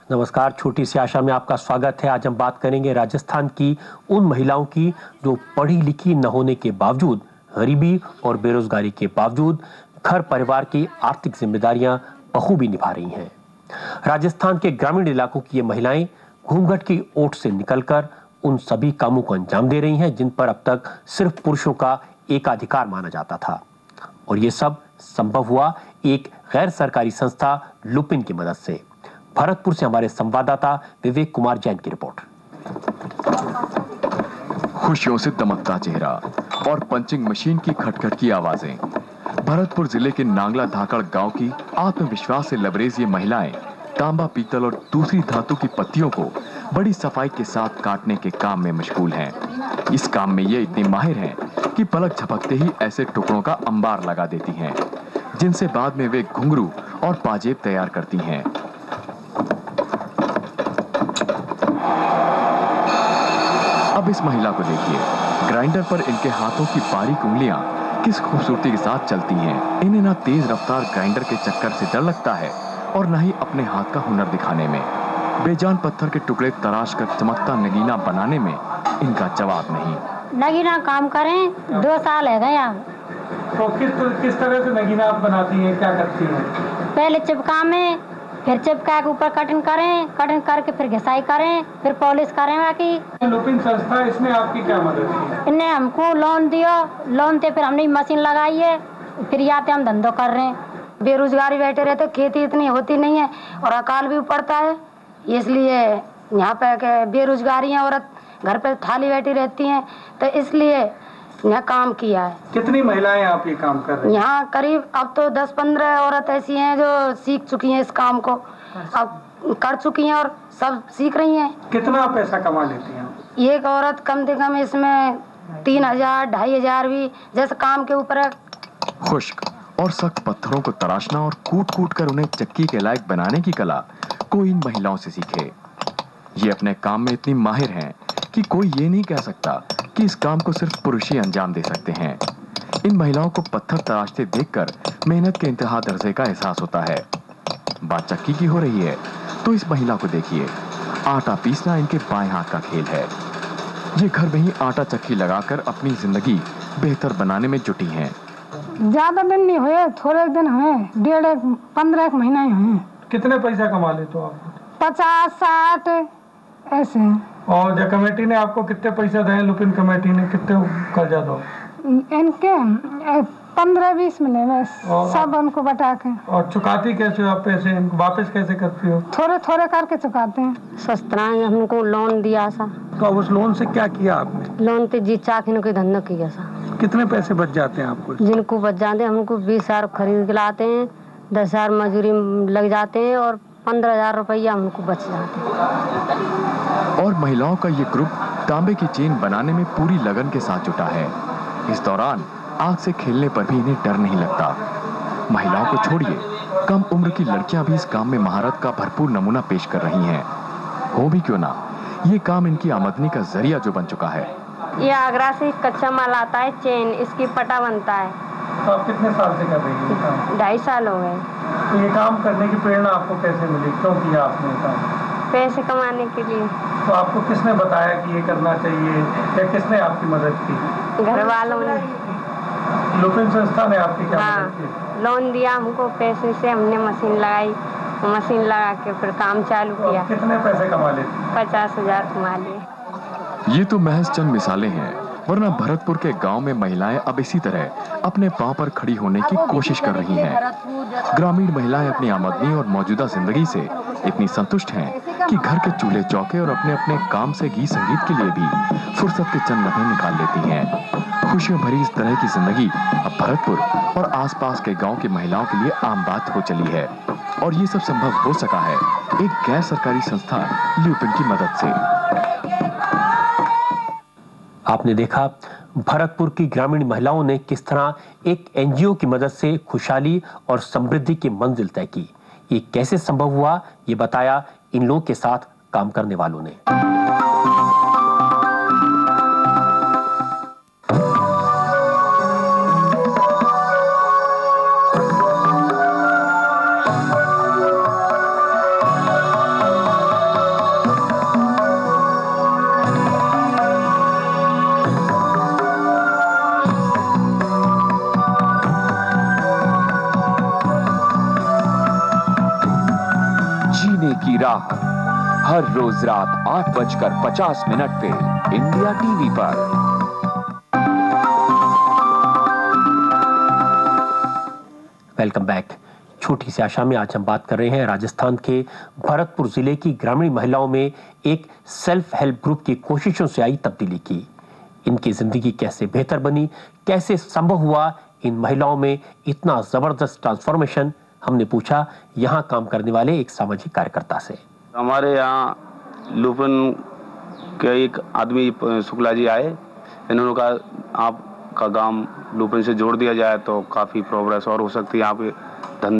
नमस्कार, छोटी सी आशा में आपका स्वागत है। आज हम बात करेंगे राजस्थान की उन महिलाओं की जो पढ़ी लिखी न होने के बावजूद, गरीबी और बेरोजगारी के बावजूद घर परिवार की आर्थिक जिम्मेदारियां बखूबी निभा रही हैं। राजस्थान के ग्रामीण इलाकों की ये महिलाएं घूंघट की ओट से निकलकर उन सभी कामों को अंजाम दे रही हैं जिन पर अब तक सिर्फ पुरुषों का एकाधिकार माना जाता था। और ये सब संभव हुआ एक गैर सरकारी संस्था लुपिन की मदद से। भरतपुर से हमारे संवाददाता विवेक कुमार जैन की रिपोर्ट। खुशियों से दमकता चेहरा और पंचिंग मशीन की खटखट की आवाजें। भरतपुर जिले के नांगला धाकड़ गांव की आत्मविश्वास से लबरेज ये महिलाएं तांबा, पीतल और दूसरी धातु की पत्तियों को बड़ी सफाई के साथ काटने के काम में मशगूल हैं। इस काम में ये इतनी माहिर हैं कि पलक झपकते ही ऐसे टुकड़ों का अंबार लगा देती हैं, जिनसे बाद में वे घुंघरू और पाजेब तैयार करती हैं। अब इस महिला को देखिए, ग्राइंडर पर इनके हाथों की बारीक उंगलियां किस खूबसूरती के साथ चलती हैं। इन्हें ना तेज रफ्तार ग्राइंडर के चक्कर से डर लगता है और ना ही अपने हाथ का हुनर दिखाने में। बेजान पत्थर के टुकड़े तराश कर चमकता नगीना बनाने में इनका जवाब नहीं। नगीना काम करें 2 साल है गया। तो किस तरह से नगीना आप बनाती हैं, क्या करती हैं? पहले चिपका में, फिर चिपका के ऊपर कटिंग करके फिर घिसाई करें, फिर पॉलिश करें। बाकी लुपिन संस्था, इसने आपकी क्या मदद की? इन्हें हमको लोन दिया, लोन से फिर हमने मशीन लगाई है, फिर याते हम धंधो कर रहे हैं। बेरोजगारी बैठे रहते, खेती इतनी होती नहीं है और अकाल भी पड़ता है, इसलिए यहाँ पे बेरोजगारी है, औरत घर पे थाली बैठी रहती हैं, तो इसलिए यहाँ काम किया है। कितनी महिलाएं आप ये काम कर रहे हैं? यहाँ करीब अब तो 10-15 औरत ऐसी हैं जो सीख चुकी हैं इस काम को, अब कर चुकी हैं और सब सीख रही हैं। कितना पैसा कमा लेती हैं? एक औरत कम से कम इसमें 3000, 2500 भी, जैसे काम के ऊपर है। खुश्क और सख्त पत्थरों को तराशना और कूट कूट कर उन्हें चक्की के लायक बनाने की कला कोई इन महिलाओं से सीखे। ये अपने काम में इतनी माहिर हैं कि कोई ये नहीं कह सकता कि इस काम को सिर्फ पुरुष ही अंजाम दे सकते हैं। इन महिलाओं को पत्थर तराशते देखकर मेहनत के इंतहा दर्जे का एहसास होता है। बात चक्की की हो रही है तो इस महिला को देखिए, आटा पीसना इनके बाएं हाथ का खेल है। ये घर में ही आटा चक्की लगाकर अपनी जिंदगी बेहतर बनाने में जुटी हैं। ज्यादा दिन नहीं हुए, थोड़े दिन हुए, 15 महीना ही हुए। कितने पैसा कमा लेते हो आप? 50-60 ऐसे। और जो कमेटी ने आपको कितने पैसे दिए? लुपिन कमेटी ने कितने कर्जा दो? इनके 15-20 मिले बस, सब उनको बटा के। और चुकाती कैसे हो आप पैसे? वापस कैसे करती हो? थोड़े थोड़े करके चुकाते हैं। सस्ता हमको लोन दिया सा। तो उस लोन से क्या किया आपने? लोन से जी चाक कोई धंधा किया सा। कितने पैसे बच जाते हैं आपको? जिनको बच जाते हैं, हमको 20,000 खरीद के लाते हैं, 10,000 मजदूरी लग जाते हैं और 15,000 रुपया हमको बच जाते हैं। और महिलाओं का ये ग्रुप तांबे की चेन बनाने में पूरी लगन के साथ जुटा है। इस दौरान आग से खेलने पर भी इन्हें डर नहीं लगता। महिलाओं को छोड़िए, कम उम्र की लड़कियां भी इस काम में महारत का भरपूर नमूना पेश कर रही हैं। हो भी क्यों ना, ये काम इनकी आमदनी का जरिया जो बन चुका है। ये आगरा से कच्चा माल आता है, चेन, इसकी पटा बनता है। तो आप कितने साल से कर रही हैं? 2.5 साल हो गए। तो ये काम करने की प्रेरणा आपको कैसे मिली? क्यों किया आपने काम? पैसे कमाने के लिए। तो आपको किसने बताया कि ये करना चाहिए, या किसने आपकी मदद की? घर वालों ने। लुपिन संस्था ने आपकी क्या मदद की? लोन दिया हमको, पैसे से हमने मशीन लगाई, मशीन लगा के फिर काम चालू किया। कितने पैसे कमा लेते? 50,000 कमा लिए। ये तो महज चंद मिसालें हैं, वरना भरतपुर के गांव में महिलाएं अब इसी तरह अपने पांव पर खड़ी होने की कोशिश कर रही हैं। ग्रामीण महिलाएं अपनी आमदनी और मौजूदा जिंदगी से इतनी संतुष्ट हैं कि घर के चूल्हे चौके और अपने अपने काम से गीत संगीत के लिए भी फुर्सत के चंद लम्हे निकाल लेती हैं। खुशियों भरी इस तरह की जिंदगी अब भरतपुर और आसपास के गांव की महिलाओं के लिए आम बात हो चली है, और ये सब संभव हो सका है एक गैर सरकारी संस्था लुपिन की मदद से। आपने देखा भरतपुर की ग्रामीण महिलाओं ने किस तरह एक एनजीओ की मदद से खुशहाली और समृद्धि की मंजिल तय की। ये कैसे संभव हुआ, ये बताया इन लोगों के साथ काम करने वालों ने। की राह हर रोज रात 8:50 पे इंडिया टीवी पर। Welcome back. छोटी सी आशा में आज हम बात कर रहे हैं राजस्थान के भरतपुर जिले की ग्रामीण महिलाओं में एक सेल्फ हेल्प ग्रुप की कोशिशों से आई तब्दीली की। इनकी जिंदगी कैसे बेहतर बनी, कैसे संभव हुआ इन महिलाओं में इतना जबरदस्त ट्रांसफॉर्मेशन, हमने पूछा यहाँ काम करने वाले एक सामाजिक कार्यकर्ता से। हमारे यहाँ लुपन के एक आदमी शुक्ला जी आए, इन्होंने कहा आपका गांव लुपन से जोड़ दिया जाए तो काफ़ी प्रोग्रेस और हो सकती है, यहाँ पे धंधे